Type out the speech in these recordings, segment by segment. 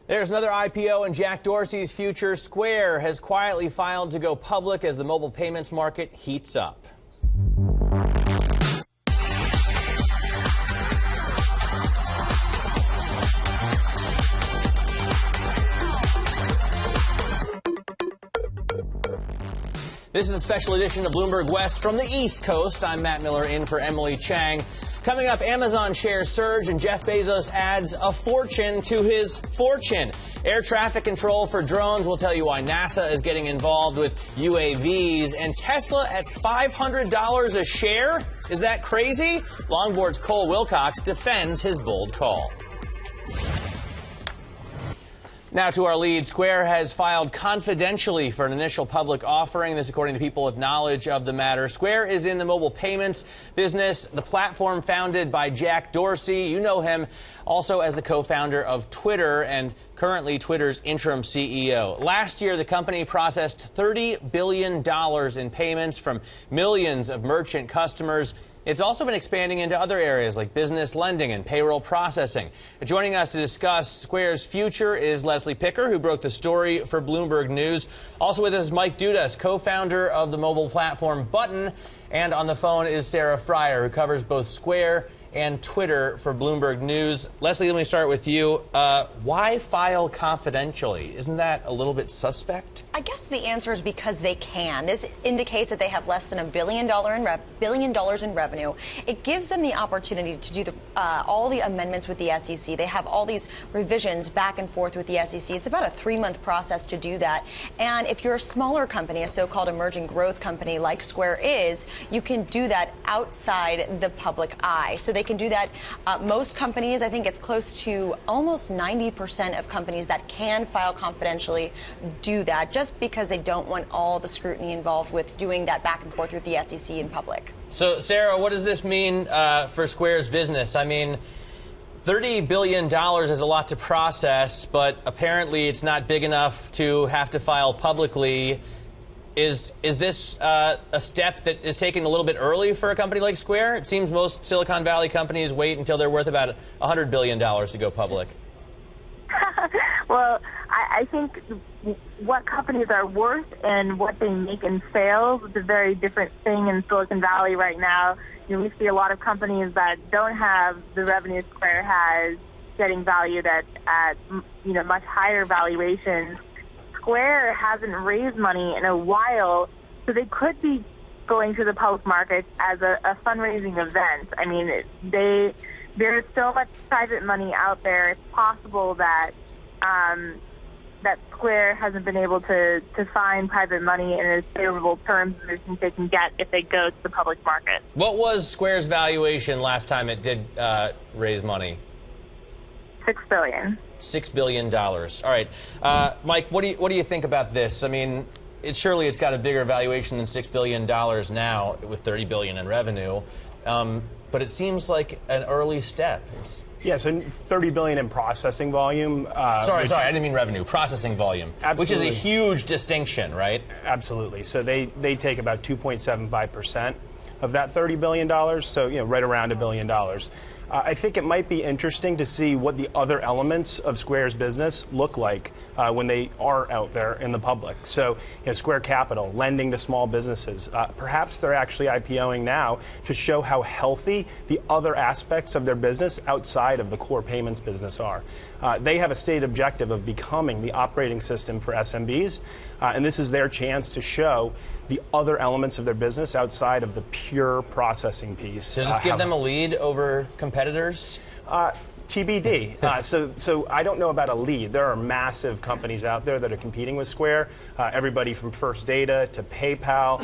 There's another IPO in Jack Dorsey's future. Square has quietly filed to go public as the mobile payments market heats up. This is a special edition of Bloomberg West from the East Coast. I'm Matt Miller in for Emily Chang. Coming up, Amazon shares surge and Jeff Bezos adds a fortune to his fortune. Air traffic control for drones will tell you why NASA is getting involved with UAVs. And Tesla at $500 a share? Is that crazy? Longboard's Cole Wilcox defends his bold call. Now to our lead. Square has filed confidentially for an initial public offering. This according to people with knowledge of the matter. Square is in the mobile payments business, the platform founded by Jack Dorsey. You know him also as the co-founder of Twitter and currently Twitter's interim CEO. Last year, the company processed $30 billion in payments from millions of merchant customers. It's also been expanding into other areas like business lending and payroll processing. Joining us to discuss Square's future is Leslie Picker, who broke the story for Bloomberg News. Also with us is Mike Dudas, co-founder of the mobile platform Button. And on the phone is Sarah Fryer, who covers both Square and Twitter for Bloomberg News. Leslie, let me start with you. Why file confidentially? Isn't that a little bit suspect? I guess the answer is because they can. This indicates that they have less than $1 billion in revenue. It gives them the opportunity to do all the amendments with the SEC. They have all these revisions back and forth with the SEC. It's about a 3-month process to do that. And if you're a smaller company, a so-called emerging growth company like Square is, you can do that outside the public eye. So they can do that. Most companies, I think it's close to almost 90% of companies that can file confidentially do that, just because they don't want all the scrutiny involved with doing that back and forth with the SEC in public. So, Sarah, what does this mean for Square's business? I mean, $30 billion is a lot to process, but apparently it's not big enough to have to file publicly. Is this a step that is taken a little bit early for a company like Square? It seems most Silicon Valley companies wait until they're worth about $100 billion to go public. Well, I think what companies are worth and what they make in sales is a very different thing in Silicon Valley right now. You know, we see a lot of companies that don't have the revenue Square has getting valued at much higher valuations. Square hasn't raised money in a while, so they could be going to the public markets as a fundraising event. I mean, there's so much private money out there. It's possible that that Square hasn't been able to find private money in as favorable terms as they can get if they go to the public market. What was Square's valuation last time it did raise money? $6 billion. $6 billion. All right. Mike, what do you think about this? I mean, surely it's got a bigger valuation than $6 billion now with $30 billion in revenue. But it seems like an early step. Yeah, so $30 billion in processing volume. Sorry, I didn't mean revenue. Processing volume, absolutely. Which is a huge distinction, right? Absolutely. So they take about 2.75% of that $30 billion, so right around $1 billion. I think it might be interesting to see what the other elements of Square's business look like when they are out there in the public. So, Square Capital, lending to small businesses. Perhaps they're actually IPOing now to show how healthy the other aspects of their business outside of the core payments business are. They have a stated objective of becoming the operating system for SMBs, and this is their chance to show the other elements of their business outside of the pure processing piece. Does this give them a lead over competitors? TBD. So I don't know about a lead. There are massive companies out there that are competing with Square. Everybody from First Data to PayPal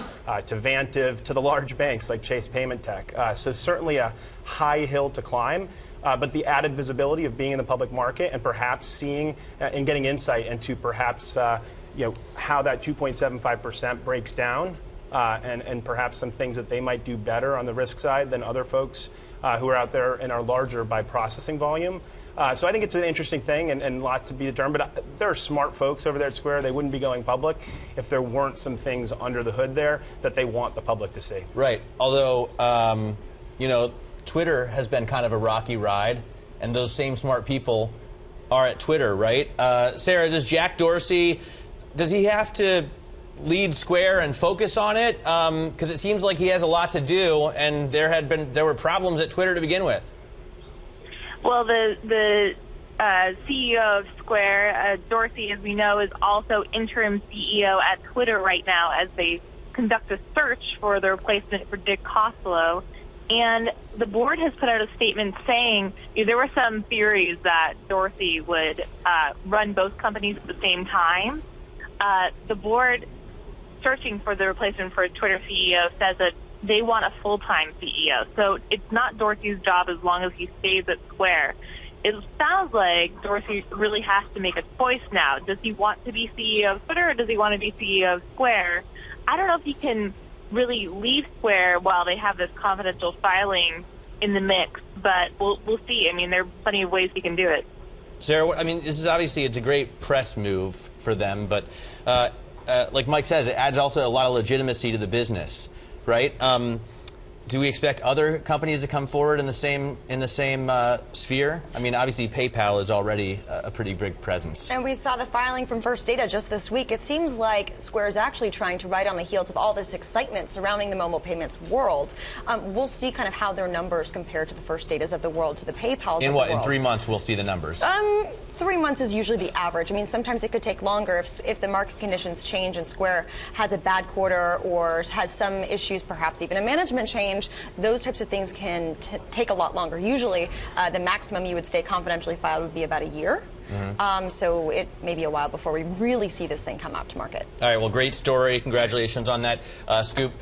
to Vantiv to the large banks like Chase Payment Tech. So certainly a high hill to climb. But the added visibility of being in the public market and perhaps seeing and getting insight into perhaps how that 2.75% breaks down and perhaps some things that they might do better on the risk side than other folks who are out there and are larger by processing volume. So I think it's an interesting thing and a lot to be determined. But there are smart folks over there at Square. They wouldn't be going public if there weren't some things under the hood there that they want the public to see. Right. Although, Twitter has been kind of a rocky ride, and those same smart people are at Twitter, right? Sarah, does Jack Dorsey, does he have to lead Square and focus on it? Because it seems like he has a lot to do, and there were problems at Twitter to begin with. Well, the CEO of Square, Dorsey, as we know, is also interim CEO at Twitter right now as they conduct a search for the replacement for Dick Costolo. And the board has put out a statement saying there were some theories that Dorsey would run both companies at the same time. The board searching for the replacement for a Twitter CEO says that they want a full-time CEO. So it's not Dorsey's job as long as he stays at Square. It sounds like Dorsey really has to make a choice now. Does he want to be CEO of Twitter, or does he want to be CEO of Square? I don't know if he can really leave Square while they have this confidential filing in the mix, but we'll see. I mean, there are plenty of ways he can do it. Sarah, I mean, this is obviously, it's a great press move for them, but like Mike says, it adds also a lot of legitimacy to the business, right? Do we expect other companies to come forward in the same sphere? I mean, obviously PayPal is already a pretty big presence. And we saw the filing from First Data just this week. It seems like Square is actually trying to ride on the heels of all this excitement surrounding the mobile payments world. We'll see kind of how their numbers compare to the First Datas of the world, to the PayPals of the world. In 3 months we'll see the numbers? 3 months is usually the average. I mean, sometimes it could take longer if the market conditions change and Square has a bad quarter or has some issues, perhaps even a management change. Those types of things can take a lot longer. Usually, the maximum you would stay confidentially filed would be about a year. So it may be a while before we really see this thing come out to market. All right, well, great story. Congratulations on that scoop.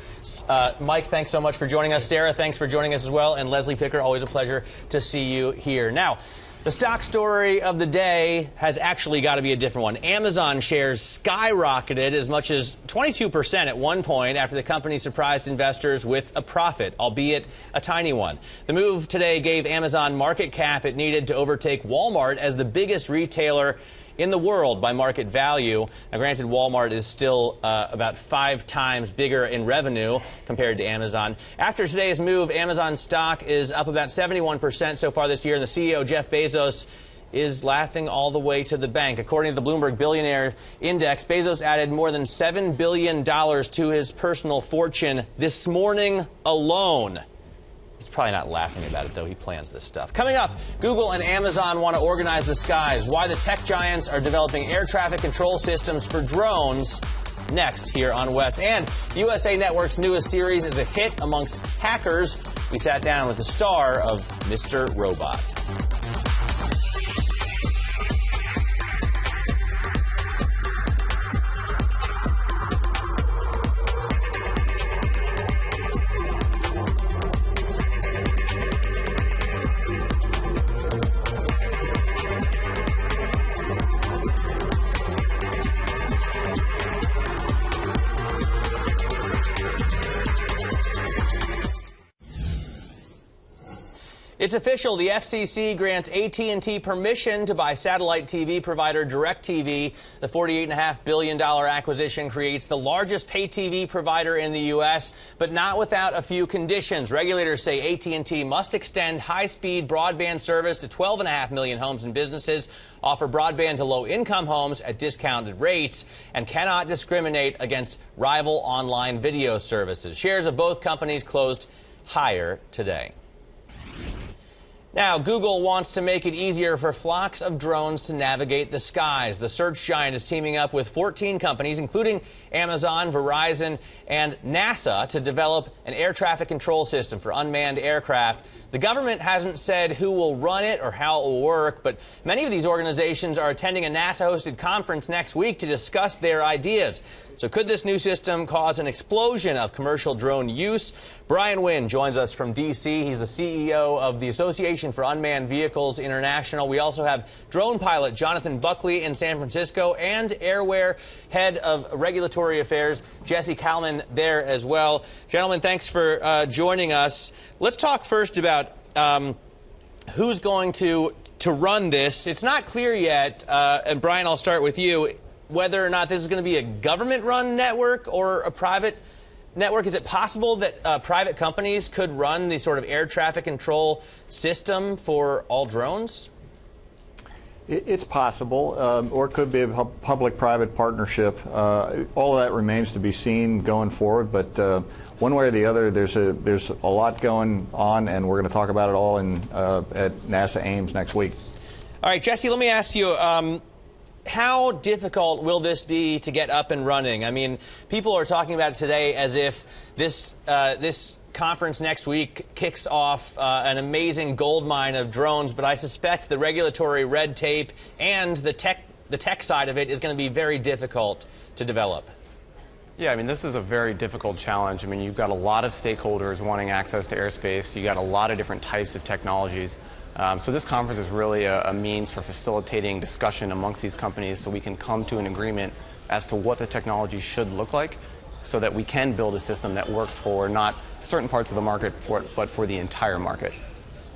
Mike, thanks so much for joining us. Sarah, thanks for joining us as well. And Leslie Picker, always a pleasure to see you here. Now, the stock story of the day has actually got to be a different one. Amazon shares skyrocketed as much as 22% at one point after the company surprised investors with a profit, albeit a tiny one. The move today gave Amazon market cap it needed to overtake Walmart as the biggest retailer in the world by market value. Now, granted, Walmart is still about 5 times bigger in revenue compared to Amazon. After today's move, Amazon stock is up about 71% so far this year, and the CEO, Jeff Bezos, is laughing all the way to the bank. According to the Bloomberg Billionaire Index, Bezos added more than $7 billion to his personal fortune this morning alone. He's probably not laughing about it, though. He plans this stuff. Coming up, Google and Amazon want to organize the skies. Why the tech giants are developing air traffic control systems for drones. Next here on West. And USA Network's newest series is a hit amongst hackers. We sat down with the star of Mr. Robot. It's official. The FCC grants AT&T permission to buy satellite TV provider DirecTV. The $48.5 billion acquisition creates the largest pay TV provider in the U.S., but not without a few conditions. Regulators say AT&T must extend high-speed broadband service to 12.5 million homes and businesses, offer broadband to low-income homes at discounted rates, and cannot discriminate against rival online video services. Shares of both companies closed higher today. Now, Google wants to make it easier for flocks of drones to navigate the skies. The search giant is teaming up with 14 companies, including Amazon, Verizon, and NASA, to develop an air traffic control system for unmanned aircraft. The government hasn't said who will run it or how it will work, but many of these organizations are attending a NASA-hosted conference next week to discuss their ideas. So could this new system cause an explosion of commercial drone use? Brian Wynne joins us from D.C. He's the CEO of the Association for Unmanned Vehicles International. We also have drone pilot Jonathan Buckley in San Francisco and Airware head of regulatory affairs Jesse Kallman there as well. Gentlemen, thanks for joining us. Let's talk first about who's going to run this. It's not clear yet, and Brian, I'll start with you, whether or not this is going to be a government-run network or a private network. Is it possible that private companies could run the sort of air traffic control system for all drones? It's possible, or it could be a public-private partnership. All of that remains to be seen going forward, but one way or the other, there's a lot going on, and we're going to talk about it all at NASA Ames next week. All right, Jesse, let me ask you, how difficult will this be to get up and running? I mean, people are talking about it today as if this conference next week kicks off an amazing goldmine of drones, but I suspect the regulatory red tape and the tech side of it is going to be very difficult to develop. Yeah, I mean, this is a very difficult challenge. I mean, you've got a lot of stakeholders wanting access to airspace. You've got a lot of different types of technologies. So this conference is really a means for facilitating discussion amongst these companies so we can come to an agreement as to what the technology should look like so that we can build a system that works for not certain parts of the market, but for the entire market.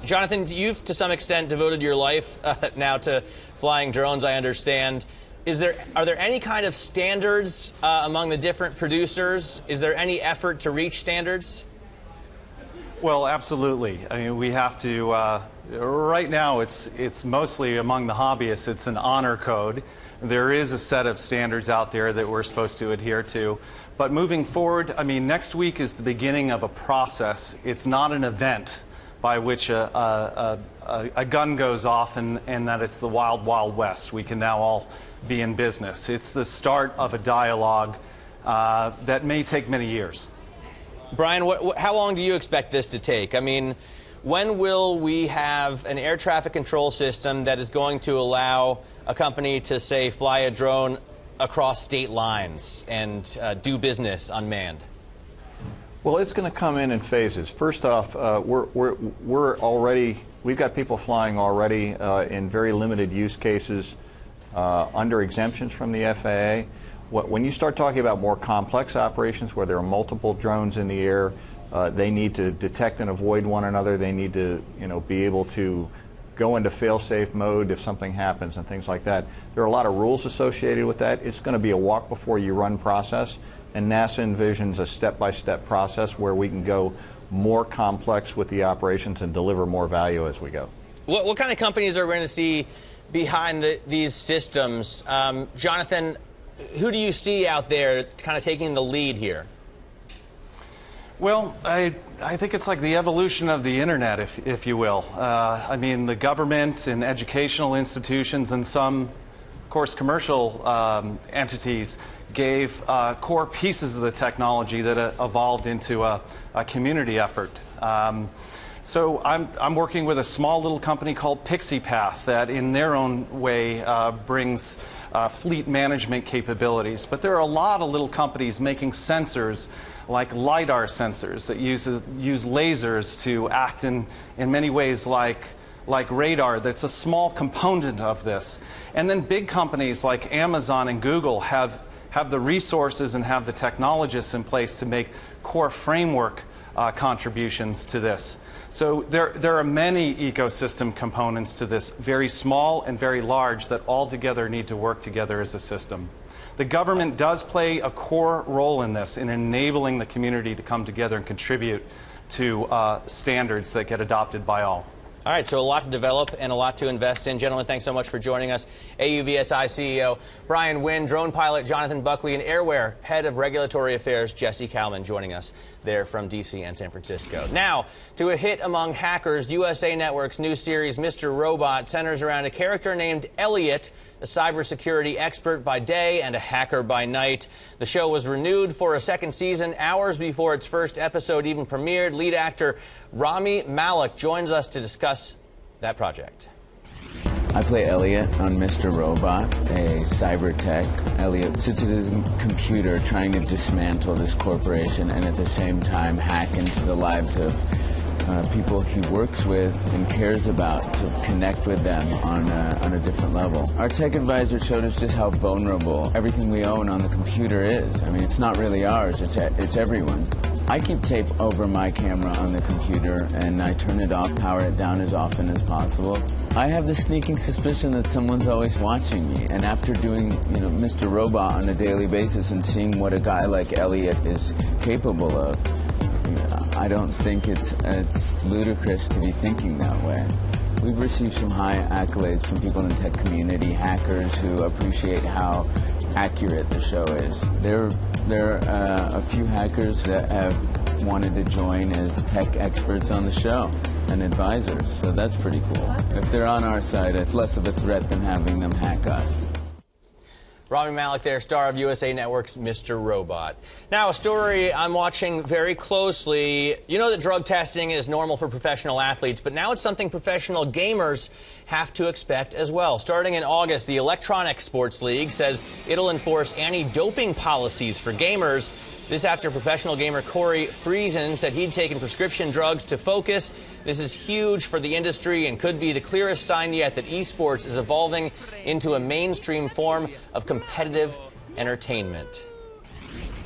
Jonathan, you've to some extent devoted your life now to flying drones, I understand. Are there any kind of standards among the different producers? Is there any effort to reach standards? Well, absolutely. I mean, we have to, right now it's mostly among the hobbyists, it's an honor code. There is a set of standards out there that we're supposed to adhere to. But moving forward, I mean, next week is the beginning of a process. It's not an event by which a gun goes off and that it's the wild, wild west. We can now all be in business. It's the start of a dialogue that may take many years. Brian, how long do you expect this to take? I mean, when will we have an air traffic control system that is going to allow a company to, say, fly a drone across state lines and do business unmanned? Well, it's going to come in phases. First off, we've got people flying already in very limited use cases under exemptions from the FAA. When you start talking about more complex operations where there are multiple drones in the air, they need to detect and avoid one another. They need to, be able to go into fail-safe mode if something happens and things like that. There are a lot of rules associated with that. It's going to be a walk-before-you-run process, and NASA envisions a step-by-step process where we can go more complex with the operations and deliver more value as we go. What kind of companies are we going to see behind these systems? Jonathan, who do you see out there kind of taking the lead here? Well, I think it's like the evolution of the internet, if you will. I mean, the government and educational institutions and some, of course, commercial entities gave core pieces of the technology that evolved into a community effort. So I'm working with a small little company called Pixie Path that in their own way brings fleet management capabilities. But there are a lot of little companies making sensors like LiDAR sensors that use lasers to act in many ways like radar. That's a small component of this. And then big companies like Amazon and Google have the resources and have the technologists in place to make core framework contributions to this. So there are many ecosystem components to this, very small and very large, that all together need to work together as a system. The government does play a core role in this, in enabling the community to come together and contribute to standards that get adopted by all. All right, so a lot to develop and a lot to invest in. Gentlemen, thanks so much for joining us. AUVSI CEO Brian Wynne, drone pilot Jonathan Buckley, and Airware Head of Regulatory Affairs Jesse Kallman joining us there from D.C. and San Francisco. Now, to a hit among hackers, USA Network's new series Mr. Robot centers around a character named Elliot, a cybersecurity expert by day and a hacker by night. The show was renewed for a second season hours before its first episode even premiered. Lead actor Rami Malek joins us to discuss that project. I play Elliot on Mr. Robot, a cyber tech. Elliot sits at his computer trying to dismantle this corporation and at the same time hack into the lives of people he works with and cares about to connect with them on a different level. Our tech advisor showed us just how vulnerable everything we own on the computer is. I mean, it's not really ours, it's everyone's. I keep tape over my camera on the computer and I turn it off, power it down as often as possible. I have the sneaking suspicion that someone's always watching me, and after doing, Mr. Robot on a daily basis and seeing what a guy like Elliot is capable of, I don't think it's ludicrous to be thinking that way. We've received some high accolades from people in the tech community, hackers who appreciate how accurate the show is. There are a few hackers that have wanted to join as tech experts on the show and advisors, so that's pretty cool. If they're on our side, it's less of a threat than having them hack us. Rami Malek there, star of USA Network's Mr. Robot. Now, a story I'm watching very closely. You know that drug testing is normal for professional athletes, but now it's something professional gamers have to expect as well. Starting in August, the Electronic Sports League says it'll enforce anti-doping policies for gamers. This after professional gamer Corey Friesen said he'd taken prescription drugs to focus. This is huge for the industry and could be the clearest sign yet that esports is evolving into a mainstream form of competitive entertainment.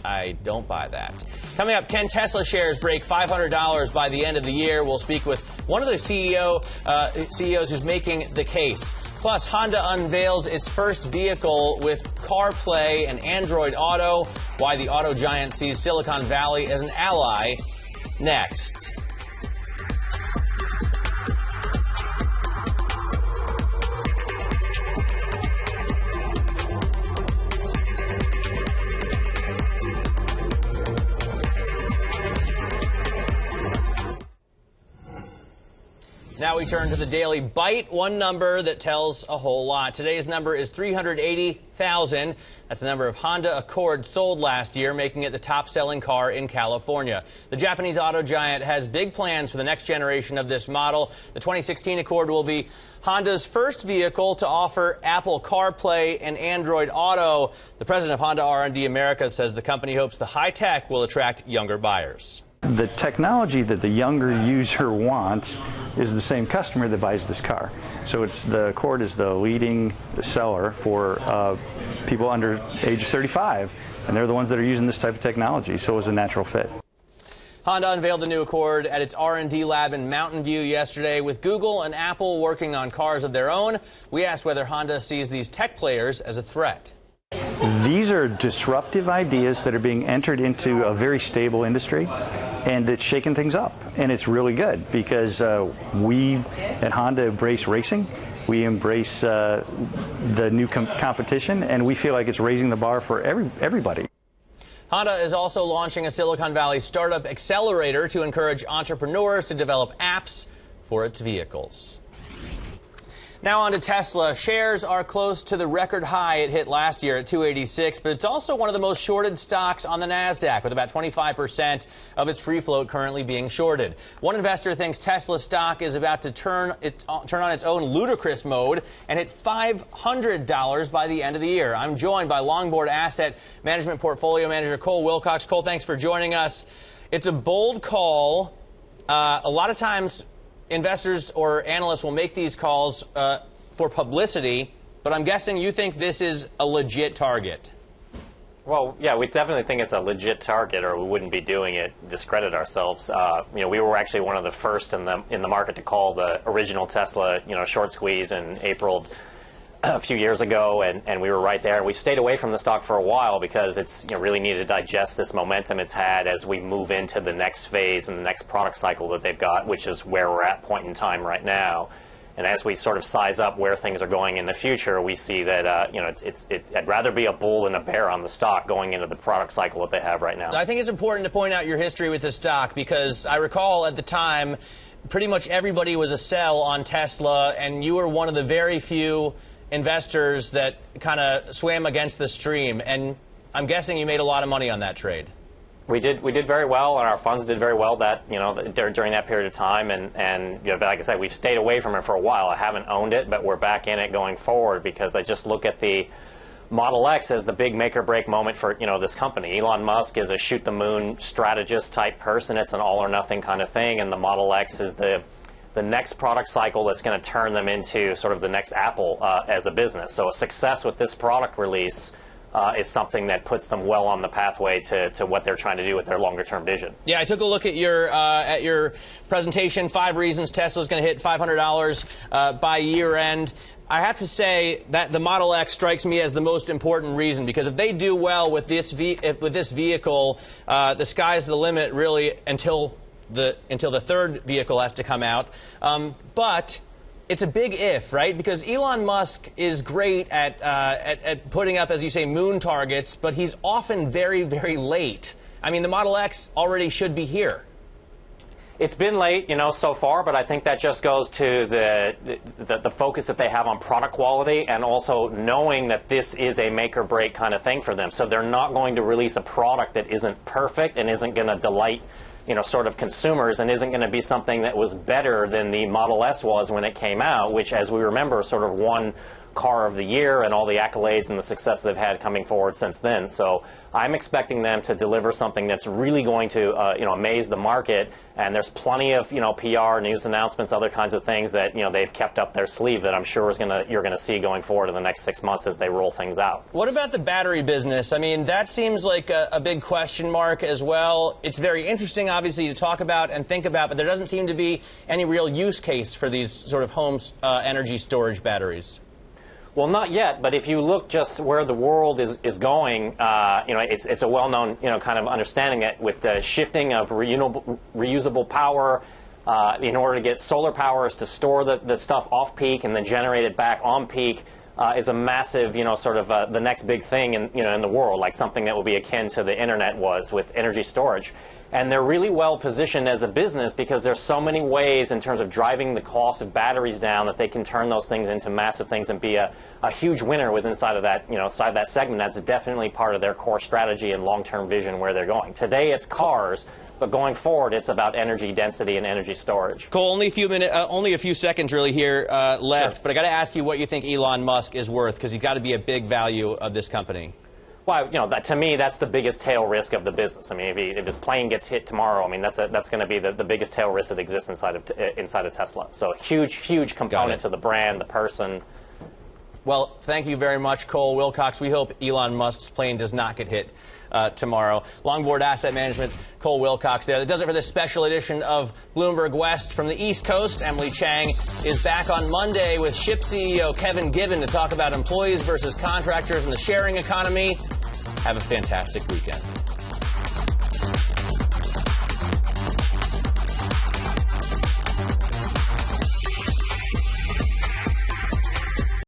I don't buy that. Coming up, can Tesla shares break $500 by the end of the year? We'll speak with one of the CEOs who's making the case. Plus, Honda unveils its first vehicle with CarPlay and Android Auto. Why the auto giant sees Silicon Valley as an ally. Next. Now we turn to the Daily Bite, one number that tells a whole lot. Today's number is 380,000. That's the number of Honda Accords sold last year, making it the top-selling car in California. The Japanese auto giant has big plans for the next generation of this model. The 2016 Accord will be Honda's first vehicle to offer Apple CarPlay and Android Auto. The president of Honda R&D America says the company hopes the high tech will attract younger buyers. The technology that the younger user wants is the same customer that buys this car. So the Accord is the leading seller for people under age 35, and they're the ones that are using this type of technology, so it was a natural fit. Honda unveiled the new Accord at its R&D lab in Mountain View yesterday. With Google and Apple working on cars of their own, we asked whether Honda sees these tech players as a threat. These are disruptive ideas that are being entered into a very stable industry, and it's shaking things up. And it's really good because we at Honda embrace racing. We embrace the new competition, and we feel like it's raising the bar for everybody. Honda is also launching a Silicon Valley startup accelerator to encourage entrepreneurs to develop apps for its vehicles. Now on to Tesla. Shares are close to the record high it hit last year at 286, but it's also one of the most shorted stocks on the NASDAQ, with about 25% of its free float currently being shorted. One investor thinks Tesla stock is about to turn on its own ludicrous mode and hit $500 by the end of the year. I'm joined by Longboard Asset Management Portfolio Manager Cole Wilcox. Cole, thanks for joining us. It's a bold call. A lot of times investors or analysts will make these calls for publicity, but I'm guessing you think this is a legit target. Well, yeah, we definitely think it's a legit target, or we wouldn't be doing it, discredit ourselves. We were actually one of the first in the market to call the original Tesla, short squeeze in April a few years ago, and we were right there. We stayed away from the stock for a while because it's really needed to digest this momentum it's had as we move into the next phase and the next product cycle that they've got, which is where we're at point in time right now. And as we sort of size up where things are going in the future, we see that I'd rather be a bull than a bear on the stock going into the product cycle that they have right now. I think it's important to point out your history with the stock, because I recall at the time pretty much everybody was a sell on Tesla, and you were one of the very few investors that kind of swam against the stream, and I'm guessing you made a lot of money on that trade. We did very well, and our funds did very well during that period of time, and like I said, we've stayed away from it for a while. I haven't owned it, but we're back in it going forward because I just look at the Model X as the big make or break moment for this company. Elon Musk is a shoot the moon strategist type person. It's an all or nothing kind of thing, and the Model X is the next product cycle that's going to turn them into sort of the next Apple as a business. So a success with this product release is something that puts them well on the pathway to what they're trying to do with their longer-term vision. Yeah, I took a look at your presentation, 5 reasons Tesla's going to hit $500 by year-end. I have to say that the Model X strikes me as the most important reason, because if they do well with this vehicle, the sky's the limit, really, until the third vehicle has to come out. But it's a big if, right? Because Elon Musk is great at putting up, as you say, moon targets, but he's often very, very late. I mean, the Model X already should be here. It's been late, so far, but I think that just goes to the focus that they have on product quality and also knowing that this is a make or break kind of thing for them. So they're not going to release a product that isn't perfect and isn't going to delight, sort of consumers and isn't going to be something that was better than the Model S was when it came out, which, as we remember, sort of won car of the year and all the accolades and the success they've had coming forward since then. So I'm expecting them to deliver something that's really going to amaze the market, and there's plenty of PR, news announcements, other kinds of things that they've kept up their sleeve that I'm sure you're going to see going forward in the next 6 months as they roll things out. What about the battery business? I mean, that seems like a big question mark as well. It's very interesting, obviously, to talk about and think about, but there doesn't seem to be any real use case for these sort of home energy storage batteries. Well, not yet, but if you look just where the world is going, it's a well-known, kind of understanding that with the shifting of reusable power, in order to get solar powers to store the stuff off peak and then generate it back on peak, is a massive, sort of the next big thing in the world, like something that will be akin to the internet was with energy storage. And they're really well positioned as a business because there's so many ways in terms of driving the cost of batteries down that they can turn those things into massive things and be a huge winner inside of that, inside that segment. That's definitely part of their core strategy and long-term vision where they're going. Today it's cars, but going forward it's about energy density and energy storage. Cole, only a few seconds really here left, sure. But I got to ask you what you think Elon Musk is worth, because he's got to be a big value of this company. Well, to me, that's the biggest tail risk of the business. I mean, if his plane gets hit tomorrow, I mean, that's going to be the biggest tail risk that exists inside of Tesla. So huge component to the brand, the person. Well, thank you very much, Cole Wilcox. We hope Elon Musk's plane does not get hit tomorrow. Longboard Asset Management, Cole Wilcox there. That does it for this special edition of Bloomberg West from the East Coast. Emily Chang is back on Monday with Ship CEO Kevin Gibbon to talk about employees versus contractors and the sharing economy. Have a fantastic weekend.